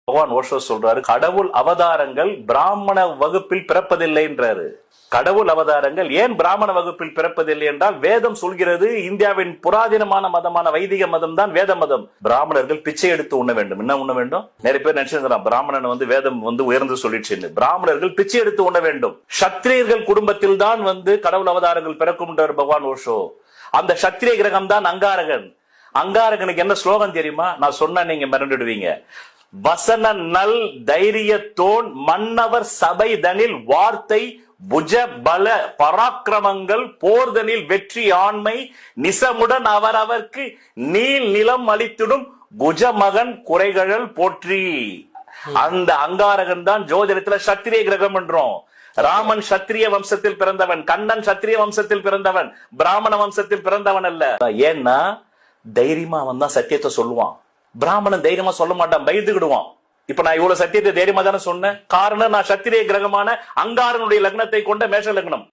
பகவான் ஓஷோ சொல்றாரு, கடவுள் அவதாரங்கள் பிராமண வகுப்பில் பிறப்பதில்லைன்றாரு. கடவுள் அவதாரங்கள் ஏன் பிராமண வகுப்பில் பிறப்பதில்லை என்றால், வேதம் சொல்கிறது இந்தியாவின் புராதனமான மதமான வைதிக மதம் தான் வேத மதம். பிராமணர்கள் பிச்சை எடுத்து உண்ண வேண்டும். என்ன உண்ண வேண்டும்? நிறைய பேர் நினைச்சிருக்கிறான் பிராமணன் வேதம் உயர்ந்து சொல்லிடுச்சு. பிராமணர்கள் பிச்சை எடுத்து உண்ண வேண்டும். சத்திரியர்கள் குடும்பத்தில் தான் கடவுள் அவதாரங்கள் பிறக்கும் பகவான் ஓஷோ. அந்த சத்திரிய கிரகம் தான் அங்காரகன். அங்காரகனுக்கு என்ன ஸ்லோகம் தெரியுமா? நான் சொன்ன நீங்க மிரண்டுடுவீங்க. வசன நல் தைரியத்தோன் மன்னவர் சபை தனில் வார்த்தை புஜ பல பராக்கிரமங்கள் போர்தனில் வெற்றி ஆண்மை நிசமுடன் அவரவர்க்கு நீல் நிலம் அளித்திடும் குஜமகன் குறைகள் போற்றி. அந்த அங்காரகன் தான் ஜோதிடத்துல சத்திரிய கிரகம் என்றோம். ராமன் சத்திரிய வம்சத்தில் பிறந்தவன், கண்ணன் சத்திரிய வம்சத்தில் பிறந்தவன், பிராமண வம்சத்தில் பிறந்தவன் அல்ல. ஏன்னா தைரியமா அவன் தான் சத்தியத்தை சொல்லுவான். பிராமணன் தைரியமா சொல்ல மாட்டான், பயந்துக்கிடுவான். இப்ப நான் இவ்வளவு சத்தியத்தை தைரியமா தானே சொன்னேன். காரணம் நான் சத்திரிய கிரகமான அங்காரனுடைய லக்னத்தை கொண்ட மேஷ லக்னம்.